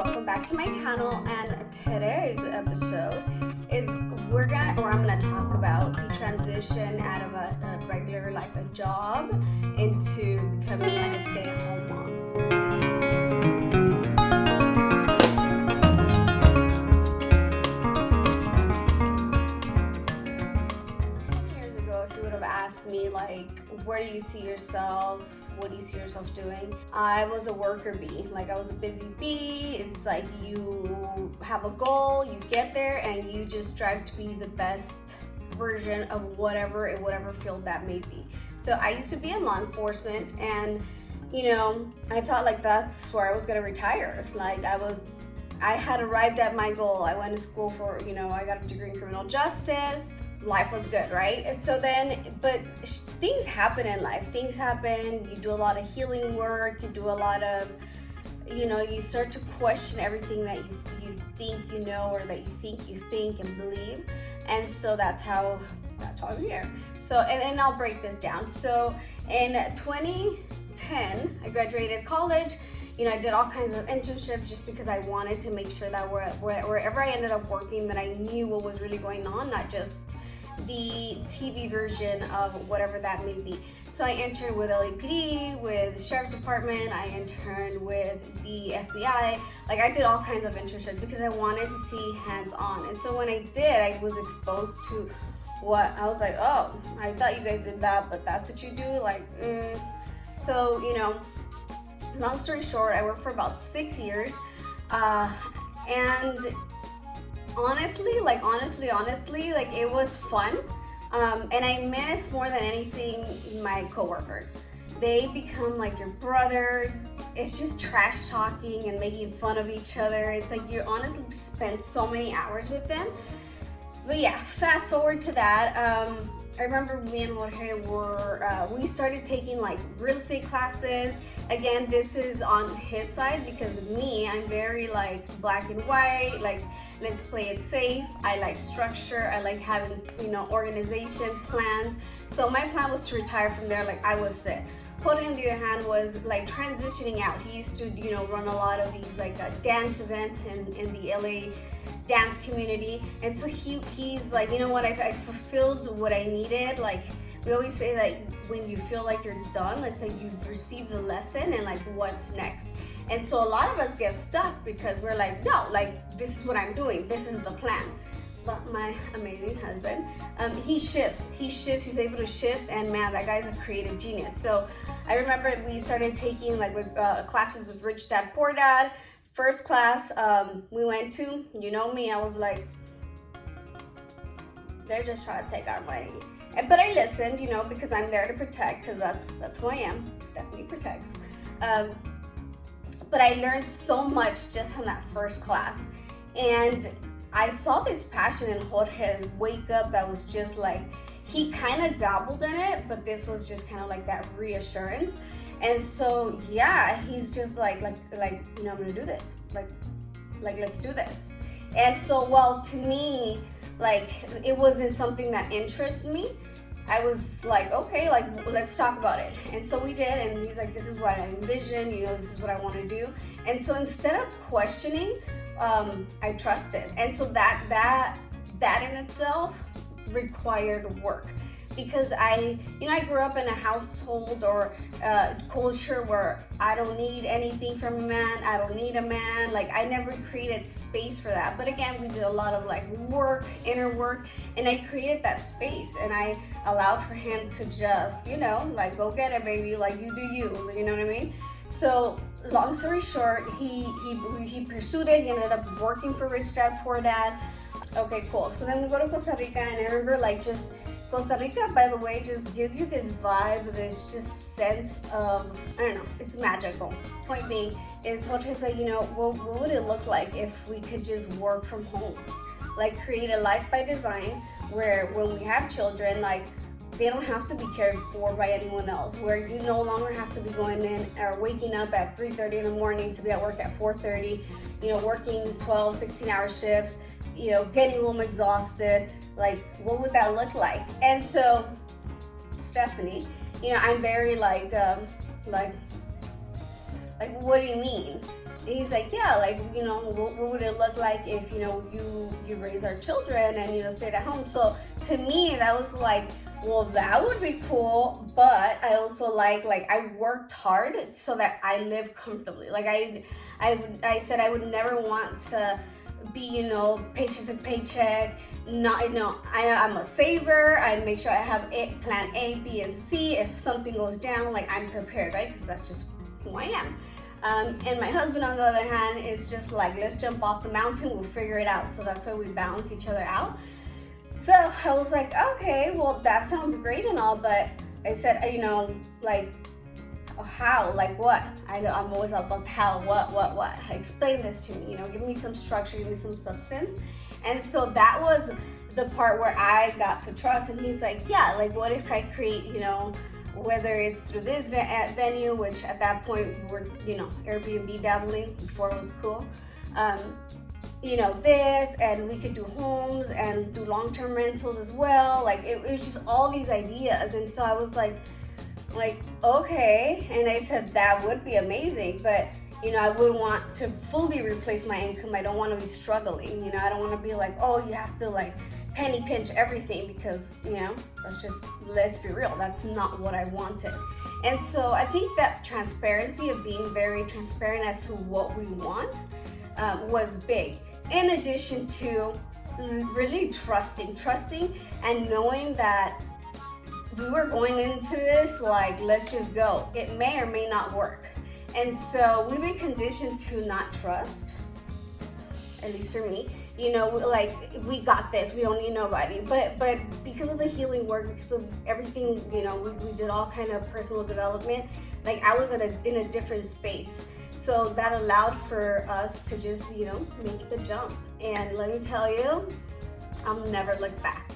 welcome back to my channel. And today's episode is I'm gonna talk about the transition out of a regular, like a job, into becoming like a stay-at-home mom. Years ago, if you would have asked me, like, where do you see yourself? What do you see yourself doing? I was a worker bee. Like, I was a busy bee. It's like you have a goal, you get there, and you just strive to be the best version of whatever field that may be. So I used to be in law enforcement, and I thought like that's where I was gonna retire. Like I had arrived at my goal. I went to school for, I got a degree in criminal justice. Life was good, right? So then, but things happen in life. Things happen. You do a lot of healing work. You do a lot of, you start to question everything that you think you know, or that you think and believe. And so that's how I'm here. So, and I'll break this down. So in 2010, I graduated college. I did all kinds of internships just because I wanted to make sure that wherever I ended up working, that I knew what was really going on, not just the TV version of whatever that may be. So I interned with LAPD, with the Sheriff's Department, I interned with the FBI. Like, I did all kinds of internships because I wanted to see hands-on. And so when I did, I was exposed to what I was like, oh, I thought you guys did that, but that's what you do? Like, So, long story short, I worked for about 6 years. And honestly, it was fun. And I miss more than anything my coworkers. They become like your brothers. It's just trash talking and making fun of each other. It's like you honestly spend so many hours with them. But yeah, fast forward to that. I remember me and Jorge we started taking like real estate classes. Again, this is on his side because of me. I'm very like black and white, like let's play it safe. I like structure. I like having, organization, plans. So my plan was to retire from there like I was set. Jorge, on the other hand, was like transitioning out. He used to, run a lot of these like dance events in the LA dance community. And so he's like, you know what, I fulfilled what I needed. Like, we always say that when you feel like you're done, it's like you've received the lesson and like what's next. And so a lot of us get stuck because we're like, no, like this is what I'm doing. This is the plan. But my amazing husband, he shifts, he's able to shift, and man, that guy's a creative genius. So I remember we started taking like classes with Rich Dad, Poor Dad. First class we went to, me, I was like, they're just trying to take our money. But I listened, because I'm there to protect, because that's who I am. Stephanie protects. But I learned so much just in that first class. And I saw this passion in Jorge wake up that was just like, he kind of dabbled in it, but this was just kind of like that reassurance. And so, yeah, he's just like, I'm gonna do this. Like, let's do this. And so, well, to me, like, it wasn't something that interests me. I was like, okay, like, let's talk about it. And so we did, and he's like, this is what I envision, this is what I want to do. And so instead of questioning, I trusted. And so that in itself required work. Because I grew up in a household or culture where I don't need anything from a man. I don't need a man. Like, I never created space for that. But again, we did a lot of like work, inner work, and I created that space, and I allowed for him to just, like, go get it, baby. Like, you do you. You know what I mean? So long story short, he pursued it. He ended up working for Rich Dad, Poor Dad. Okay, cool. So then we go to Costa Rica, and I remember like just Costa Rica, by the way, just gives you this vibe, this just sense of, I don't know, it's magical. Point being is Jorge's like, what would it look like if we could just work from home? Like, create a life by design where when we have children, like, they don't have to be cared for by anyone else, where you no longer have to be going in or waking up at 3:30 in the morning to be at work at 4:30, working 12, 16-hour shifts, getting home exhausted. Like, what would that look like? And so, Stephanie, I'm very like, what do you mean? he's like, yeah, like, you know, what would it look like if, you know, you raise our children and, you know, stayed at home. So to me, that was like, well, that would be cool, but I also like I worked hard so that I live comfortably. Like I said I would never want to be, you know, paycheck to paycheck. Not, you know, I'm a saver. I make sure I have plan A, B, and C. If something goes down, like I'm prepared, right? Because that's just who I am. And my husband, on the other hand, is just like, let's jump off the mountain. We'll figure it out. So that's why we balance each other out. So I was like, okay, well, that sounds great and all, but I said, you know, like, how, like what? I'm always up how, what? Explain this to me, you know, give me some structure, give me some substance. And so that was the part where I got to trust. And he's like, yeah, like what if I create, you know, whether it's through this venue, which at that point we're, you know, Airbnb dabbling before it was cool. You know, this, and we could do homes and do long-term rentals as well. Like it was just all these ideas. And so I was like, okay. And I said, that would be amazing, but you know, I would want to fully replace my income. I don't want to be struggling, you know, I don't want to be like, oh, you have to like penny pinch everything, because, you know, let's be real, that's not what I wanted. And so I think that transparency of being very transparent as to what we want was big. In addition to really trusting and knowing that we were going into this like, let's just go. It may or may not work. And so we've been conditioned to not trust, at least for me. You know, like, we got this, we don't need nobody. But because of the healing work, because of everything, you know, we did all kind of personal development. Like I was in a different space. So that allowed for us to just, you know, make the jump. And let me tell you, I'll never look back.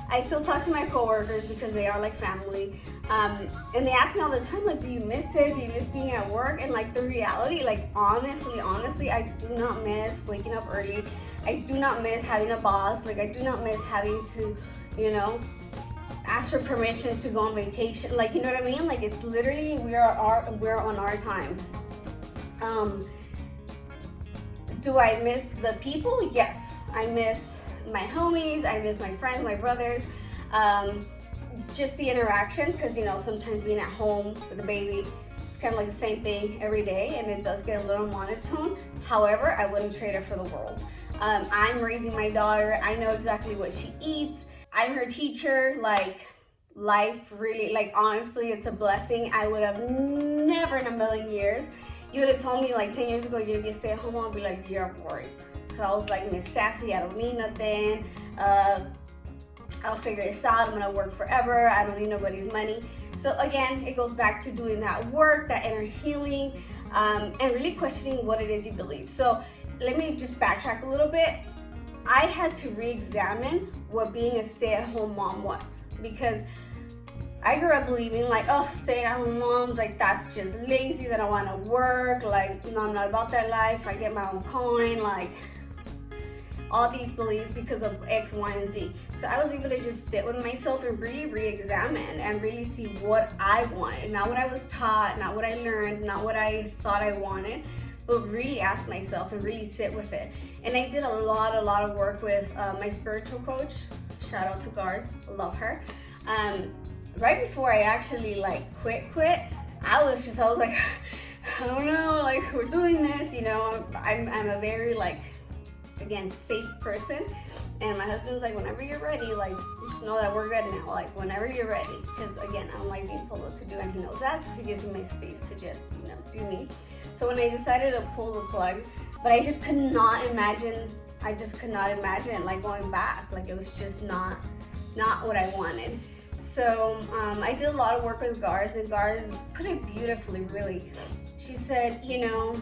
I still talk to my coworkers because they are like family. And they ask me all the time, like, do you miss it? Do you miss being at work? And like the reality, like honestly, I do not miss waking up early. I do not miss having a boss. Like I do not miss having to, you know, ask for permission to go on vacation. Like, you know what I mean? Like it's literally, we're on our time. Do I miss the people? Yes, I miss my homies, I miss my friends, my brothers, just the interaction, because, you know, sometimes being at home with a baby, it's kind of like the same thing every day, and it does get a little monotone. However, I wouldn't trade it for the world. I'm raising my daughter. I know exactly what she eats. I'm her teacher. Like, life really, like, honestly, it's a blessing. I would have never in a million years, you would have told me like 10 years ago you're gonna be a stay-at-home mom, I'd be like, you're boring. Because I was like, Miss Sassy, I don't need nothing. I'll figure this out. I'm gonna work forever. I don't need nobody's money. So again, it goes back to doing that work, that inner healing, and really questioning what it is you believe. So let me just backtrack a little bit. I had to re-examine what being a stay-at-home mom was, because I grew up believing like, oh, stay-at-home moms, like that's just lazy, that I want to work, like, no, I'm not about that life, I get my own coin, like all these beliefs because of X, Y, and Z. So I was able to just sit with myself and really re-examine and really see what I wanted, not what I was taught, not what I learned, not what I thought I wanted, but really ask myself and really sit with it. And I did a lot of work with my spiritual coach. Shout out to Garth, love her. Right before I actually like quit, I was like, I don't know, like we're doing this, you know. I'm a very like, again, safe person, and my husband's like, whenever you're ready, like just know that we're good now, like whenever you're ready, because again, I don't like being told what to do, and he knows that, so he gives me my space to just, you know, do me. So when I decided to pull the plug, but I just could not imagine like going back. Like it was just not what I wanted. So I did a lot of work with Garth, and Garth put it beautifully, really. She said, you know,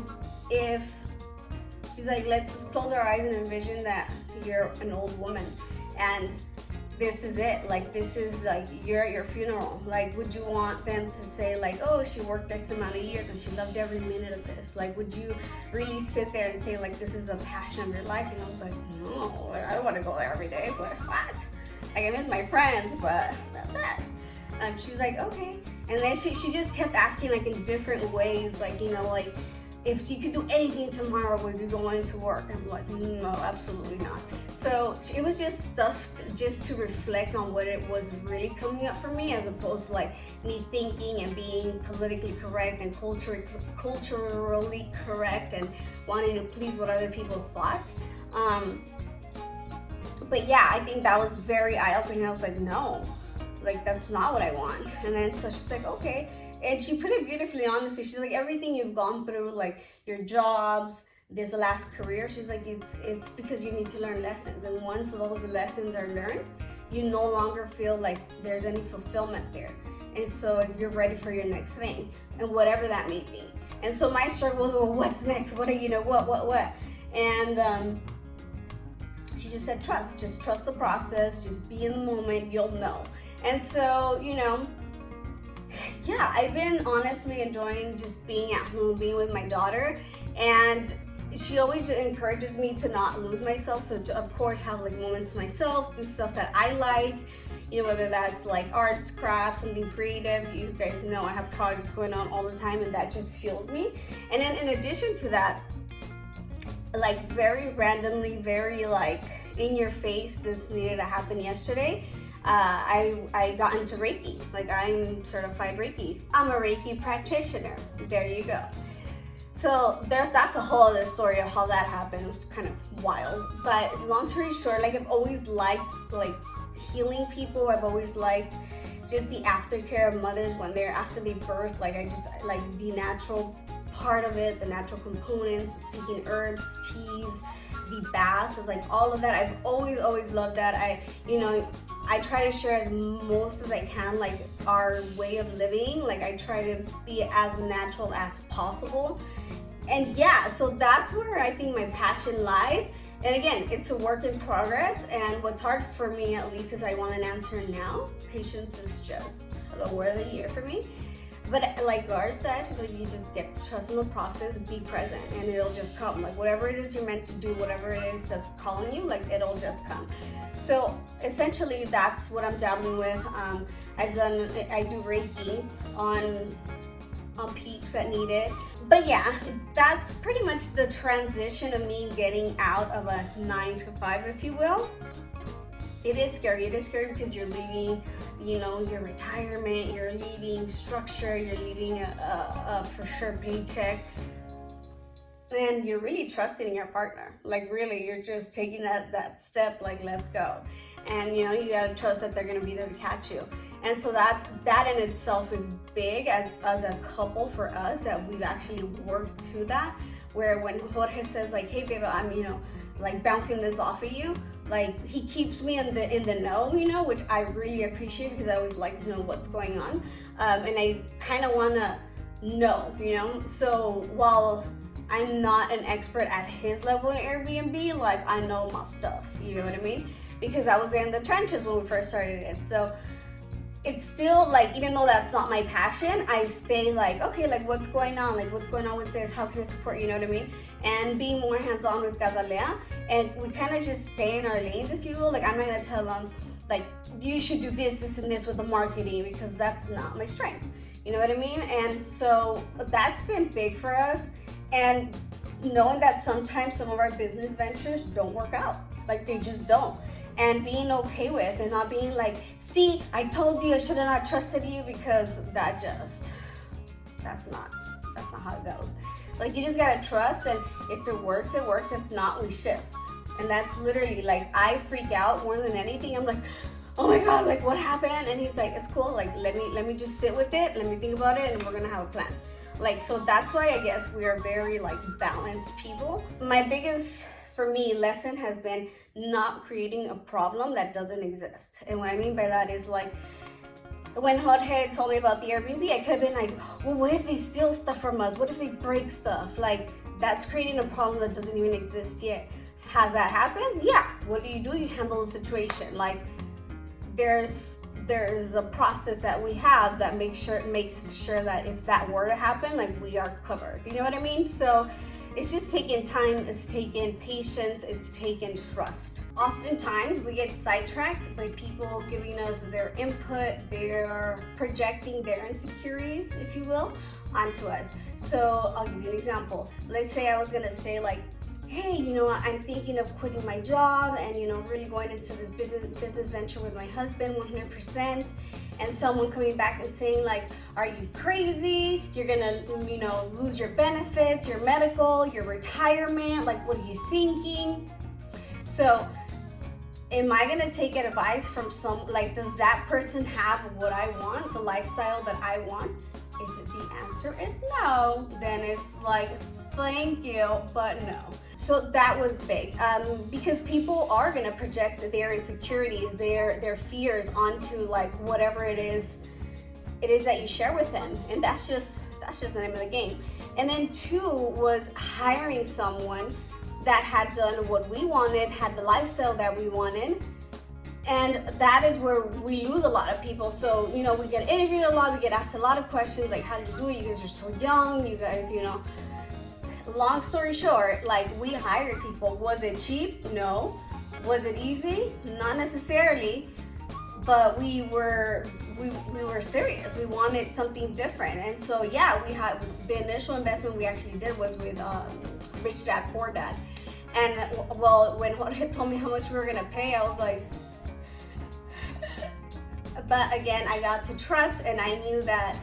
she's like, let's just close our eyes and envision that you're an old woman, and this is it. Like, this is like, you're at your funeral. Like, would you want them to say like, oh, she worked X amount of years and she loved every minute of this? Like, would you really sit there and say like, this is the passion of your life? And I was like, no, I don't want to go there every day, but what? Like, I miss my friends, but that's it. She's like, okay. And then she just kept asking like in different ways, like, you know, like, if you could do anything tomorrow, would you go into work? I'm like, no, absolutely not. So it was just stuff just to reflect on what it was really coming up for me, as opposed to like me thinking and being politically correct and culturally correct and wanting to please what other people thought. But yeah, I think that was very eye-opening. I was like, no, like that's not what I want. And then so she's like, okay. And she put it beautifully, honestly. She's like, everything you've gone through, like your jobs, this last career, she's like, it's because you need to learn lessons. And once those lessons are learned, you no longer feel like there's any fulfillment there. And so you're ready for your next thing, and whatever that may be. And so my struggle was, well, what's next? What are, what? And she just said, just trust the process, just be in the moment, you'll know. And so, yeah, I've been honestly enjoying just being at home, being with my daughter, and she always encourages me to not lose myself. So to, of course, have like moments to myself, do stuff that I like, whether that's like arts, crafts, something creative. You guys know I have projects going on all the time, and that just fuels me. And then in addition to that, like very randomly, very like in your face, this needed to happen yesterday. I got into Reiki. Like, I'm certified Reiki. I'm a Reiki practitioner. There you go. So that's a whole other story of how that happened. It was kind of wild. But long story short, like I've always liked like healing people. I've always liked just the aftercare of mothers when after they birth. Like I just like the natural part of it, the natural component, taking herbs, teas, the bath is like all of that. I've always loved that. I try to share as most as I can, like our way of living. Like I try to be as natural as possible. And yeah, so that's where I think my passion lies. And again, it's a work in progress. And what's hard for me, at least, is I want an answer now. Patience is just the word of the year for me. But like Gar said, she's like, you just get trust in the process, be present, and it'll just come. Like whatever it is you're meant to do, whatever it is that's calling you, like it'll just come. So essentially, that's what I'm dabbling with. I do Reiki on peeps that need it. But yeah, that's pretty much the transition of me getting out of a 9-to-5, if you will. It is scary. It is scary because you're leaving, your retirement, you're leaving structure, you're leaving a for sure paycheck, and you're really trusting in your partner. Like really, you're just taking that step, like let's go. And you gotta trust that they're gonna be there to catch you. And so that in itself is big as a couple for us, that we've actually worked to that. Where when Jorge says like, hey babe, I'm like bouncing this off of you, like he keeps me in the know, which I really appreciate, because I always like to know what's going on, and I kind of want to know, so while I'm not an expert at his level in Airbnb, like I know my stuff, you know what I mean, because I was in the trenches when we first started it. So it's still like, even though that's not my passion, I stay like, okay, like what's going on? Like what's going on with this? How can I support, you know what I mean? And being more hands-on with Gadalea. And we kind of just stay in our lanes, if you will. Like I'm not gonna tell them, like, you should do this, and this with the marketing, because that's not my strength. You know what I mean? And so that's been big for us. And knowing that sometimes some of our business ventures don't work out. Like they just don't. And being okay with, and not being like, see, I told you I should have not trusted you, because that's not how it goes. Like you just gotta trust, and if it works, it works. If not, we shift. And that's literally like, I freak out more than anything. I'm like, oh my God, like what happened? And he's like, it's cool. Like let me just sit with it. Let me think about it, and we're gonna have a plan. Like, so that's why I guess we are very like balanced people. My biggest, for me, lesson has been not creating a problem that doesn't exist. And what I mean by that is like, when Jorge told me about the Airbnb, I could have been like, well, what if they steal stuff from us? What if they break stuff? Like, that's creating a problem that doesn't even exist yet. Has that happened? Yeah. What do? You handle the situation. Like, there's a process that we have that makes sure that if that were to happen, like we are covered. You know what I mean? So It's just taking time, it's taking patience, it's taking trust. Oftentimes we get sidetracked by people giving us their input, they're projecting their insecurities, if you will, onto us. So I'll give you an example. Let's say I was gonna say like, hey, I'm thinking of quitting my job and, really going into this business venture with my husband 100%. And someone coming back and saying like, are you crazy? You're gonna, lose your benefits, your medical, your retirement. Like, what are you thinking? So am I gonna take advice from does that person have what I want, the lifestyle that I want? If the answer is no, then it's like, thank you, but no. So that was big, because people are gonna project their insecurities, their fears onto like whatever it is that you share with them, and that's just the name of the game. And then 2 was hiring someone that had done what we wanted, had the lifestyle that we wanted. And that is where we lose a lot of people. So, we get interviewed a lot, we get asked a lot of questions like, how did you do it? You guys are so young, you guys, long story short, like, we hired people. Was it cheap? No. Was it easy? Not necessarily, but we were serious. We wanted something different. And so, yeah, we had the initial investment we actually did was with Rich Dad, Poor Dad. And well, when Jorge told me how much we were gonna pay, I was like, but again, I got to trust, and I knew that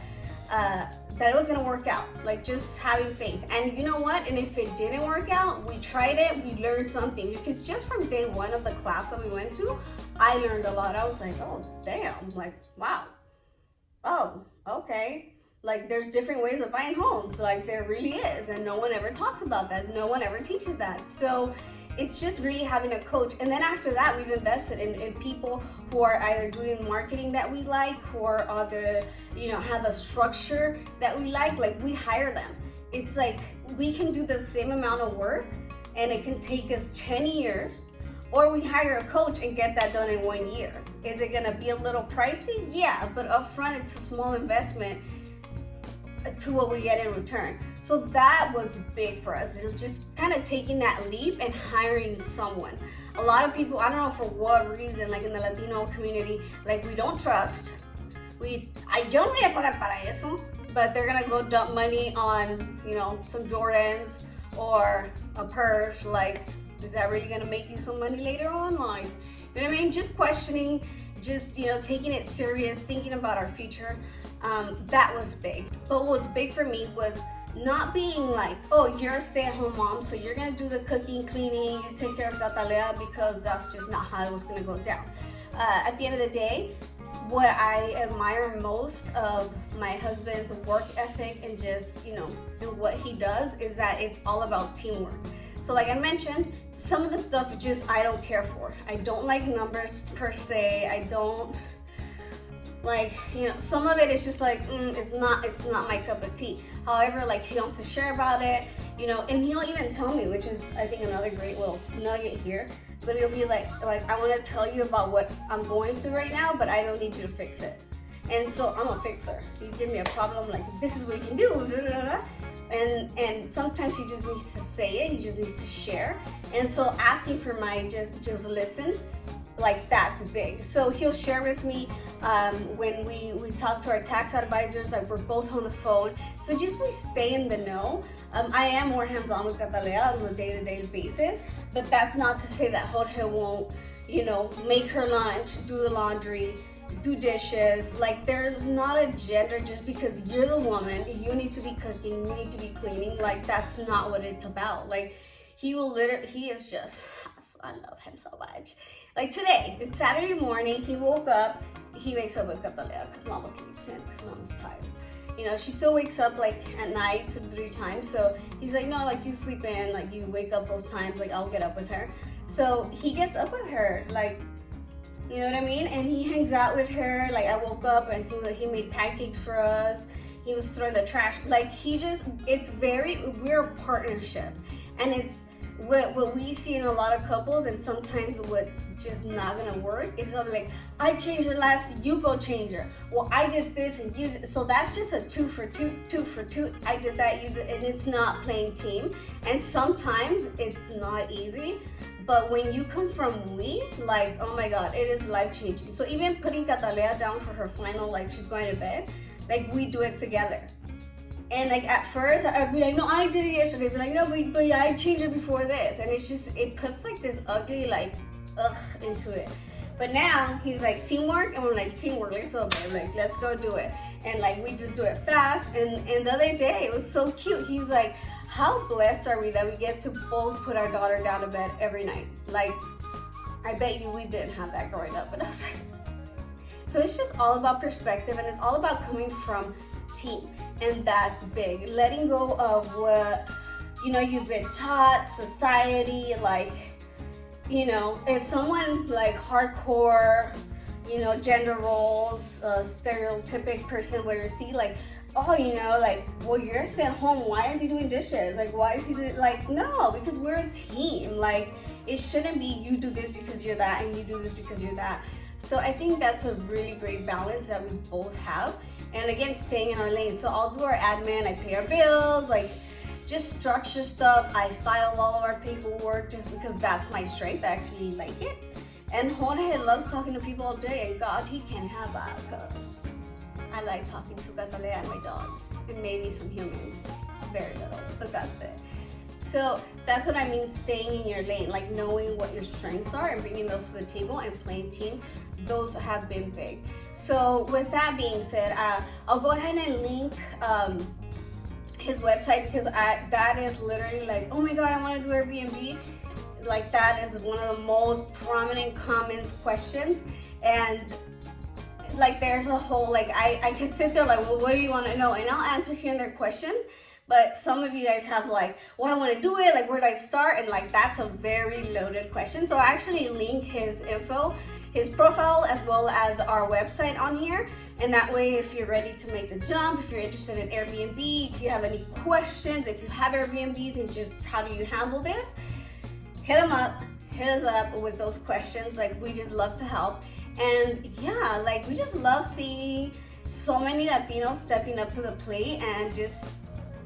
it was gonna work out, like just having faith. And you know what? And if it didn't work out, we tried it, we learned something. Because just from day 1 of the class that we went to, I learned a lot. I was like, oh, damn, like, wow. Oh, okay. Like, there's different ways of buying homes. Like, there really is. And no one ever talks about that. No one ever teaches that. So it's just really having a coach. And then after that, we've invested in people who are either doing marketing that we like, who are other, have a structure that we like we hire them. It's like, we can do the same amount of work and it can take us 10 years, or we hire a coach and get that done in 1 year. Is it gonna be a little pricey? Yeah, but upfront it's a small investment to what we get in return. So that was big for us. It was just kind of taking that leap and hiring someone. A lot of people, I don't know for what reason, like in the Latino community, like we don't trust. Yo no voy a pagar para eso, but they're gonna go dump money on, some Jordans or a purse. Like, is that really gonna make you some money later on? Like, you know what I mean? Just questioning, just, taking it serious, thinking about our future. That was big. But what's big for me was not being like, oh, you're a stay-at-home mom, so you're gonna do the cooking, cleaning, you take care of Catalea, because that's just not how it was gonna go down. At the end of the day, what I admire most of my husband's work ethic and just, and what he does is that it's all about teamwork. So like I mentioned, some of the stuff I don't care for. I don't like numbers per se. I don't like, some of it is just like, it's not my cup of tea. However, like, he wants to share about it, and he'll even tell me, which is, I think, another great little nugget here, but he'll be like, I want to tell you about what I'm going through right now, but I don't need you to fix it. And so I'm a fixer. You give me a problem, like, this is what you can do, blah, blah, blah. And sometimes he just needs to say it, he just needs to share. And so asking for my just listen, like, that's big. So he'll share with me when we talk to our tax advisors, like, we're both on the phone. So just we stay in the know. I am more hands-on with Catalea on a day-to-day basis, but that's not to say that Jorge won't, make her lunch, do the laundry, do dishes. Like, there's not a gender just because you're the woman, you need to be cooking, you need to be cleaning. Like, that's not what it's about. Like, he is just, I love him so much. Like today, it's Saturday morning, he wakes up with Catalea because Mama sleeps in because Mama's tired. She still wakes up like at night 2 to 3 times. So he's like, no, like, you sleep in, like, you wake up those times, like, I'll get up with her. So he gets up with her, like, you know what I mean? And he hangs out with her. Like, I woke up and he made pancakes for us. He was throwing the trash. Like, we're a partnership. And what we see in a lot of couples, and sometimes what's just not gonna work, is something like, I changed her last, you go change her. Well, I did this and you did. So that's just a two for two. I did that, you did, and it's not playing team. And sometimes it's not easy. But when you come from we, like, oh my God, it is life changing. So even putting Catalea down for her final, like she's going to bed, like we do it together. And like at first I'd be like, no, I did it yesterday. I'd be like, no, but yeah, I changed it before this. And it's just, it puts like this ugly, like, ugh, into it. But now he's like, teamwork, and we're like, teamwork, let's go, babe, like, let's go do it. And like, we just do it fast. And the other day, it was so cute. He's like, how blessed are we that we get to both put our daughter down to bed every night? Like, I bet you we didn't have that growing up. And I was like, so it's just all about perspective, and it's all about coming from team. And that's big. Letting go of what, you know, you've been taught, society, like, you know, if someone like hardcore, you know, gender roles, stereotypic person where you see like, oh, you know, like, well, you're staying home, why is he doing dishes? Like, why is he doing, like, no, because we're a team. Like, it shouldn't be you do this because you're that and you do this because you're that. So I think that's a really great balance that we both have. And again, staying in our lane. So I'll do our admin, I pay our bills, like, just structure stuff. I file all of our paperwork just because that's my strength. I actually like it. And Jorge loves talking to people all day, and God, he can't have that because I like talking to Catalea and my dogs, and maybe some humans, very little, but that's it. So that's what I mean, staying in your lane, like knowing what your strengths are and bringing those to the table and playing team. Those have been big. So with that being said, I'll go ahead and link his website, because that is literally like, oh my God, I want to do Airbnb. Like, that is one of the most prominent comments, questions, and like there's a whole, like, I can sit there like, well, what do you want to know? And I'll answer here and there questions. But some of you guys have like, well, I want to do it, like, where do I start? And like, that's a very loaded question. So I actually link his info, his profile, as well as our website on here. And that way, if you're ready to make the jump, if you're interested in Airbnb, if you have any questions, if you have Airbnbs and just how do you handle this, hit us up with those questions. Like, we just love to help. And yeah, like, we just love seeing so many Latinos stepping up to the plate, and just,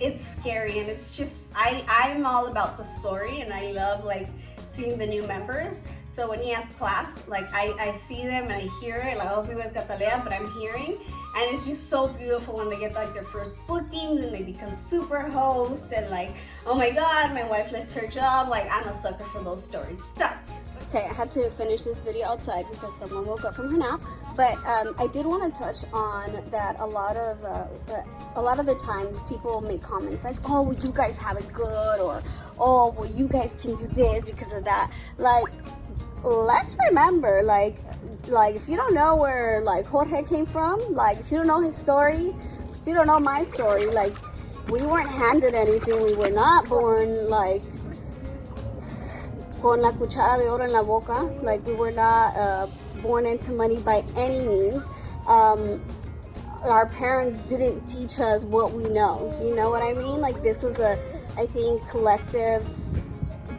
it's scary. And it's just, I'm all about the story, and I love like seeing the new members. So when he has class, like, I see them and I hear it, like, I'll be with Catalea, but I'm hearing, and it's just so beautiful when they get like their first bookings and they become super hosts, and like, oh my God, my wife left her job. Like, I'm a sucker for those stories. So okay, I had to finish this video outside because someone woke up from her nap. But I did want to touch on that a lot of the times people make comments like, oh, well, you guys have it good, or, oh, well, you guys can do this because of that. Like, let's remember, like if you don't know where like Jorge came from, like if you don't know his story, if you don't know my story, like, we weren't handed anything. We were not born like con la cuchara de oro en la boca. Like, we were not born into money by any means. Our parents didn't teach us what we know. You know what I mean? Like, this was a, I think, collective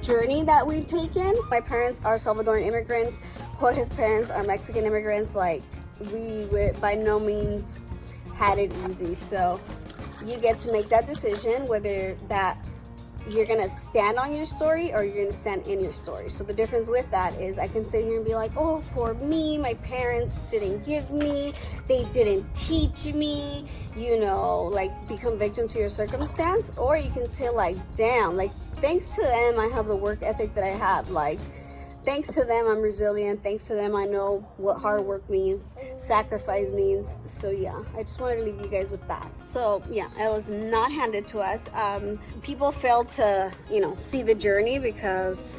journey that we've taken. My parents are Salvadoran immigrants. Jorge's parents are Mexican immigrants. Like, we by no means had it easy. So you get to make that decision, whether that you're gonna stand on your story or you're gonna stand in your story. So the difference with that is, I can sit here and be like, oh, poor me, my parents didn't give me, they didn't teach me, you know, like, become victim to your circumstance. Or you can say like, damn, like, thanks to them I have the work ethic that I have. Like, thanks to them I'm resilient. Thanks to them I know what hard work means, sacrifice means. So yeah, I just wanted to leave you guys with that. So yeah, it was not handed to us. People fail to, you know, see the journey, because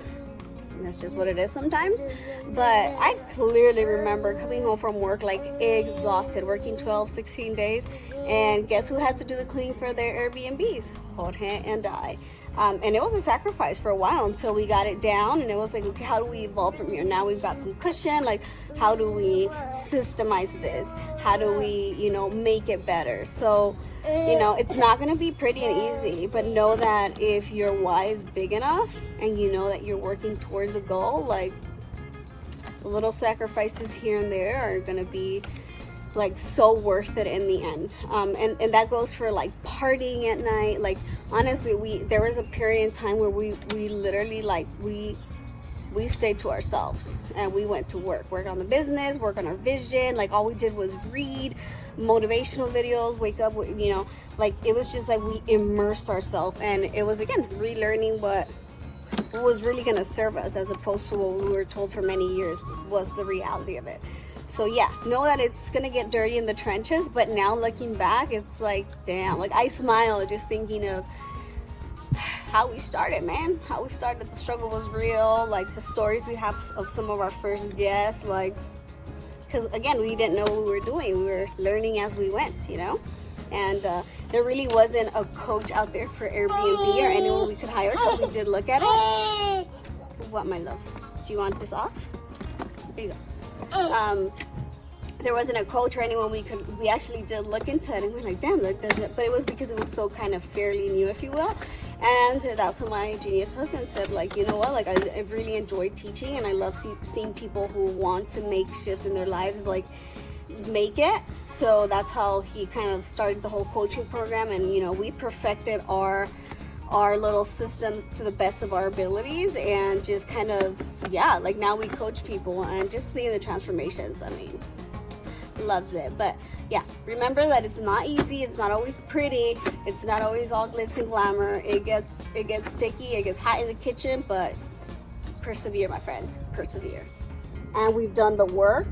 that's just what it is sometimes. But I clearly remember coming home from work like exhausted, working 12, 16 days. And guess who had to do the cleaning for their Airbnbs? Jorge and I. And it was a sacrifice for a while until we got it down, and it was like, okay, how do we evolve from here? Now we've got some cushion, like how do we systemize this? How do we, make it better? So, it's not going to be pretty and easy, but know that if your why is big enough and you know that you're working towards a goal, like little sacrifices here and there are going to be like so worth it in the end. And that goes for like partying at night. Like honestly, there was a period in time where we literally like we stayed to ourselves and we went to work on the business, work on our vision. Like all we did was read motivational videos, wake up, like it was just like we immersed ourselves, and it was again relearning what was really going to serve us as opposed to what we were told for many years was the reality of it. So yeah, know that it's gonna get dirty in the trenches, but now looking back, it's like, damn, like I smile just thinking of how we started, man. How we started, the struggle was real, like the stories we have of some of our first guests, like, because again, we didn't know what we were doing. We were learning as we went, and there really wasn't a coach out there for Airbnb or anyone we could hire, so we did look at it. What, my love? Do you want this off? There you go. There wasn't a coach or anyone we actually did look into it, and we're like, damn, look, but it was because it was so kind of fairly new, if you will. And that's what my genius husband said, like, you know what, like I really enjoy teaching, and I love seeing people who want to make shifts in their lives, like make it. So that's how he kind of started the whole coaching program, and we perfected our little system to the best of our abilities, and just kind of, like now we coach people, and just seeing the transformations, I mean, loves it. But yeah, remember that it's not easy, it's not always pretty, it's not always all glitz and glamour. It gets sticky, it gets hot in the kitchen, but persevere, my friends, persevere. And we've done the work,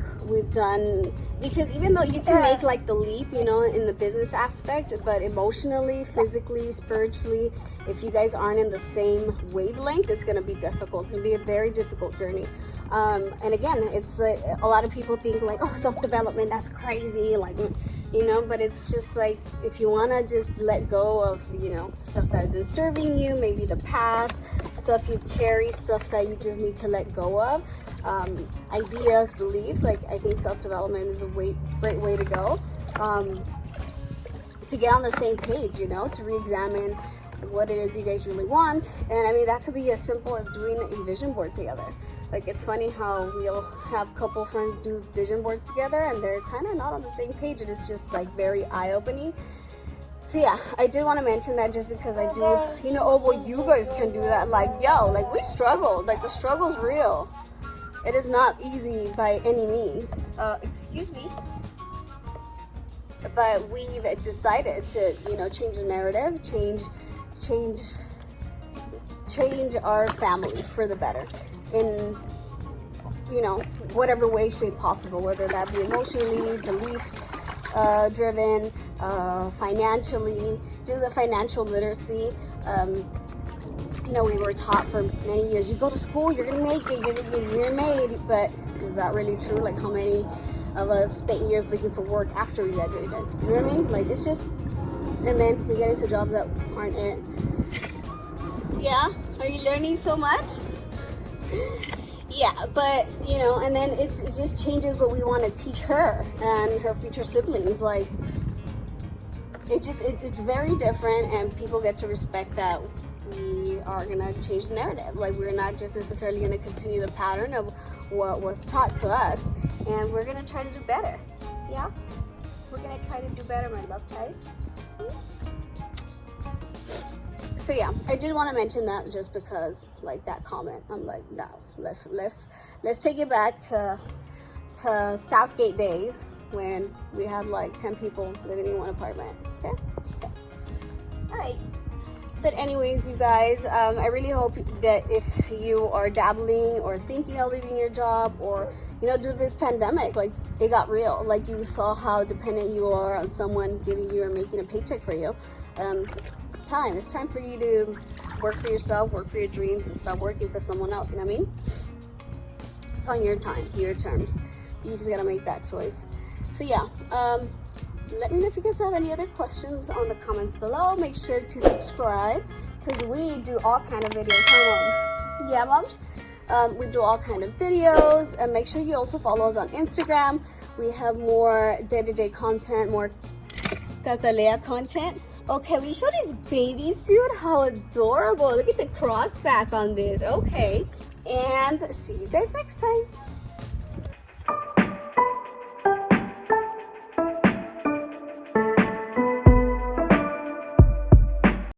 because even though you can make like the leap, in the business aspect, but emotionally, physically, spiritually, if you guys aren't in the same wavelength, it's going to be difficult. It's going to be a very difficult journey. And again, it's a lot of people think like, oh, self-development, that's crazy, like, but it's just like, if you want to just let go of, stuff that isn't serving you, maybe the past, stuff you carry, stuff that you just need to let go of, ideas, beliefs, like I think self-development is a great way to go, to get on the same page, to re-examine what it is you guys really want. And I mean, that could be as simple as doing a vision board together. Like, it's funny how we'll have a couple friends do vision boards together and they're kind of not on the same page, and it's just like very eye-opening. So yeah, I did want to mention that just because I do, oh, well, you guys can do that. Like, yo, like we struggled, like the struggle's real. It is not easy by any means. Excuse me. But we've decided to, change the narrative, change our family for the better in, whatever way, shape possible, whether that be emotionally, belief driven, financially, just a financial literacy. We were taught for many years, you go to school, you're gonna make it, you're made, but is that really true? Like, how many of us spent years looking for work after we graduated? You know what I mean? Like, it's just, and then we get into jobs that aren't it. Yeah, are you learning so much? Yeah, but, and then it just changes what we want to teach her and her future siblings. Like, it's very different, and people get to respect that we are going to change the narrative. Like, we're not just necessarily going to continue the pattern of what was taught to us, and we're going to try to do better. Yeah? We're going to try to do better, my love, right? So yeah, I did want to mention that just because, like, that comment, I'm like, no, let's take it back to Southgate days when we had like 10 people living in one apartment. Okay. All right. But anyways, you guys, I really hope that if you are dabbling or thinking of leaving your job, or due to this pandemic, like, it got real. Like, you saw how dependent you are on someone giving you or making a paycheck for you. It's time for you to work for yourself, work for your dreams, and stop working for someone else. You know what I mean? It's on your time, your terms. You just gotta make that choice. So yeah, Let me know if you guys have any other questions on the comments below. Make sure to subscribe because we do all kind of videos. Huh, moms? Yeah, moms? We do all kind of videos, and make sure you also follow us on Instagram. We have more day-to-day content, more Tatalea content. Okay, we show this baby suit. How adorable. Look at the cross back on this. Okay, and see you guys next time.